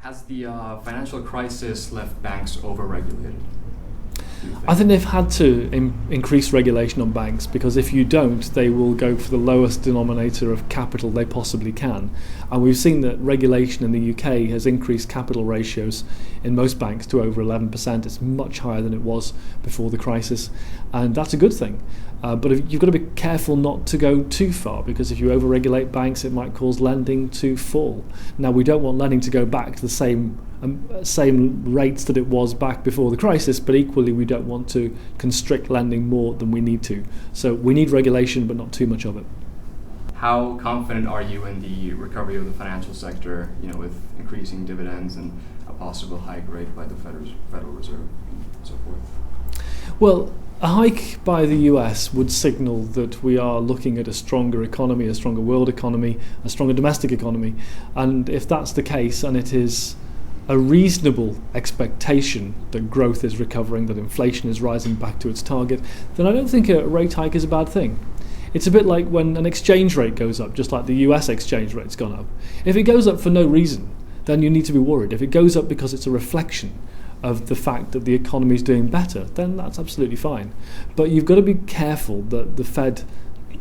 Has the financial crisis left banks overregulated? I think they've had to increase regulation on banks, because if you don't, they will go for the lowest denominator of capital they possibly can. And we've seen that regulation in the UK has increased capital ratios in most banks to over 11%. It's much higher than it was before the crisis, and that's a good thing. But you've got to be careful not to go too far, because if you overregulate banks, it might cause lending to fall. Now, we don't want lending to go back to the same rates that it was back before the crisis, but equally we don't want to constrict lending more than we need to. So we need regulation, but not too much of it. How confident are you in the recovery of the financial sector, with increasing dividends and a possible hike rate by the Federal Reserve and so forth? Well, a hike by the US would signal that we are looking at a stronger economy, a stronger world economy, a stronger domestic economy. And if that's the case, and it is a reasonable expectation that growth is recovering, that inflation is rising back to its target, then I don't think a rate hike is a bad thing. It's a bit like when an exchange rate goes up, just like the US exchange rate's gone up. If it goes up for no reason, then you need to be worried. If it goes up because it's a reflection of the fact that the economy is doing better, then that's absolutely fine. But you've got to be careful that the Fed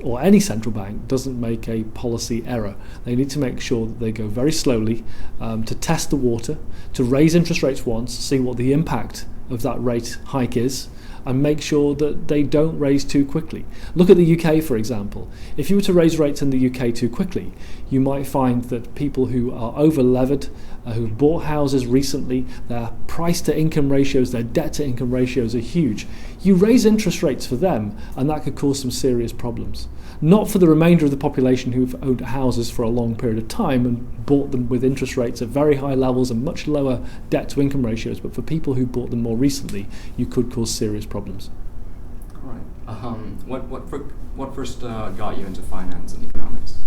or any central bank doesn't make a policy error. They need to make sure that they go very slowly to test the water, to raise interest rates once, see what the impact of that rate hike is, and make sure that they don't raise too quickly. Look at the UK, for example. If you were to raise rates in the UK too quickly, you might find that people who are over-levered, who've bought houses recently, their price-to-income ratios, their debt-to-income ratios are huge. You raise interest rates for them, and that could cause some serious problems. Not for the remainder of the population who've owned houses for a long period of time and bought them with interest rates at very high levels and much lower debt-to-income ratios, but for people who bought them more recently, you could cause serious problems. All right. What first got you into finance and economics?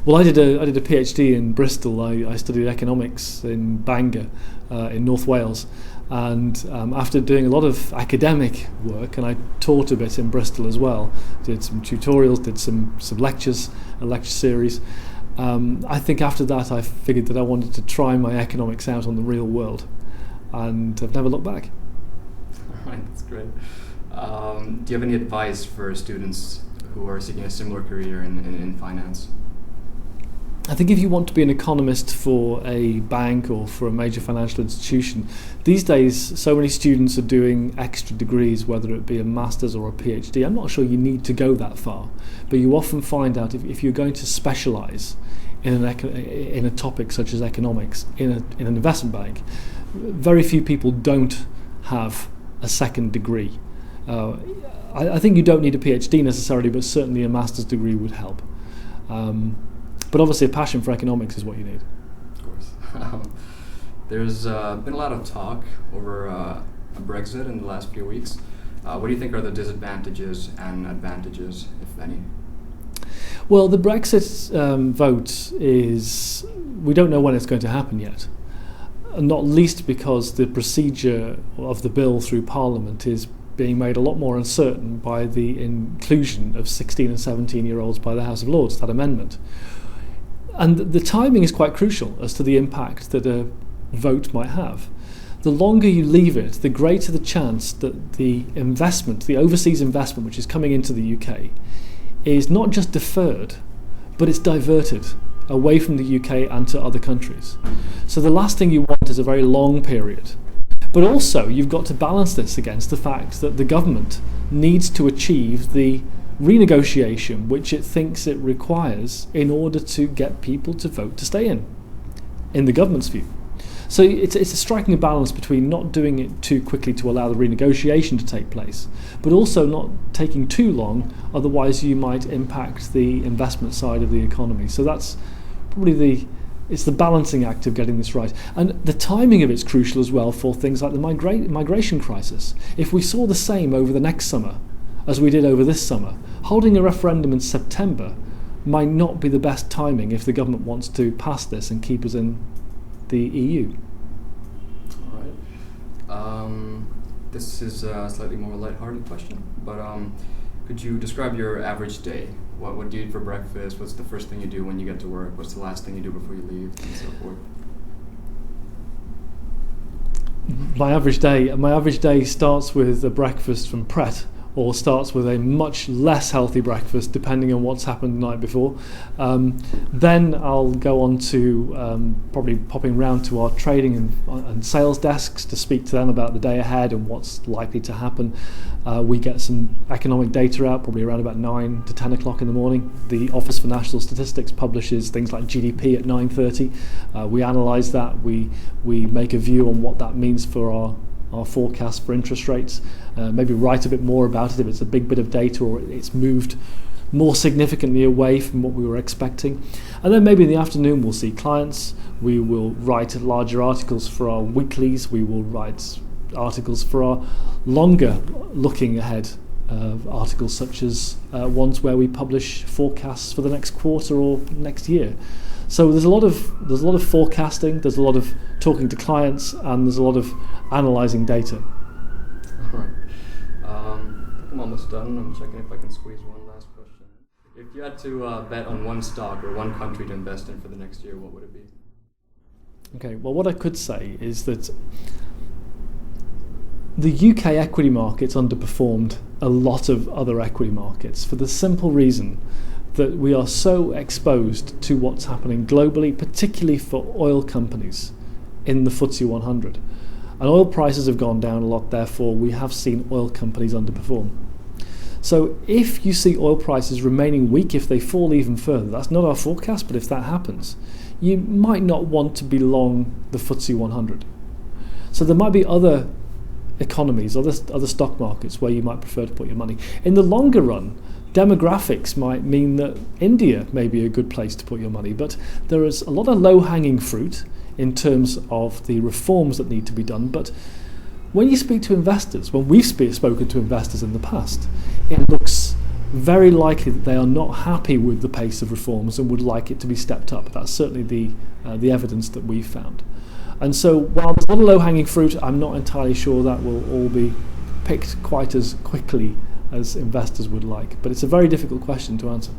Well, I did a PhD in Bristol. I studied economics in Bangor, in North Wales, and after doing a lot of academic work, and I taught a bit in Bristol as well, did some tutorials, did some lectures, a lecture series. I think after that I figured that I wanted to try my economics out on the real world, and I've never looked back. All right, that's great. Do you have any advice for students who are seeking a similar career in finance? I think if you want to be an economist for a bank or for a major financial institution, these days so many students are doing extra degrees, whether it be a master's or a PhD. I'm not sure you need to go that far, but you often find out if you're going to specialise in a topic such as economics in an investment bank, very few people don't have a second degree. I think you don't need a PhD necessarily, but certainly a master's degree would help. But obviously a passion for economics is what you need. Of course. There's been a lot of talk over Brexit in the last few weeks. What do you think are the disadvantages and advantages, if any? Well, the Brexit vote is, we don't know when it's going to happen yet. Not least because the procedure of the bill through Parliament is being made a lot more uncertain by the inclusion of 16 and 17-year-olds by the House of Lords, that amendment. And the timing is quite crucial as to the impact that a vote might have. The longer you leave it, the greater the chance that the investment, the overseas investment which is coming into the UK, is not just deferred, but it's diverted away from the UK and to other countries. So the last thing you want is a very long period. But also you've got to balance this against the fact that the government needs to achieve the renegotiation which it thinks it requires in order to get people to vote to stay in the government's view. So it's striking a balance between not doing it too quickly to allow the renegotiation to take place, but also not taking too long, otherwise you might impact the investment side of the economy. So that's probably it's the balancing act of getting this right. And the timing of it's crucial as well for things like the migration crisis. If we saw the same over the next summer as we did over this summer, holding a referendum in September might not be the best timing if the government wants to pass this and keep us in the EU. All right. This is a slightly more lighthearted question, but could you describe your average day? What do you eat for breakfast? What's the first thing you do when you get to work? What's the last thing you do before you leave, and so forth? My average day starts with a breakfast from Pret, or starts with a much less healthy breakfast, depending on what's happened the night before. Then I'll go on to probably popping round to our trading and sales desks to speak to them about the day ahead and what's likely to happen. We get some economic data out probably around about 9 to 10 o'clock in the morning. The Office for National Statistics publishes things like GDP at 9:30. We analyse that. We make a view on what that means for our forecast for interest rates, maybe write a bit more about it if it's a big bit of data or it's moved more significantly away from what we were expecting. And then maybe in the afternoon we'll see clients, we will write larger articles for our weeklies, we will write articles for our longer looking ahead articles, such as ones where we publish forecasts for the next quarter or next year. So there's a lot of forecasting, there's a lot of talking to clients, and there's a lot of analysing data. All right. I'm almost done. I'm checking if I can squeeze one last question. If you had to bet on one stock or one country to invest in for the next year, what would it be? Okay, well, what I could say is that the UK equity markets underperformed a lot of other equity markets for the simple reason that we are so exposed to what's happening globally, particularly for oil companies in the FTSE 100. And oil prices have gone down a lot, therefore we have seen oil companies underperform. So if you see oil prices remaining weak, if they fall even further, that's not our forecast, but if that happens, you might not want to be long the FTSE 100. So there might be other economies, other stock markets where you might prefer to put your money. In the longer run, demographics might mean that India may be a good place to put your money, but there is a lot of low-hanging fruit in terms of the reforms that need to be done. But when you speak to investors, when we've spoken to investors in the past, it looks very likely that they are not happy with the pace of reforms and would like it to be stepped up. That's certainly the evidence that we've found. And so while there's a lot of low-hanging fruit, I'm not entirely sure that will all be picked quite as quickly as investors would like. But it's a very difficult question to answer.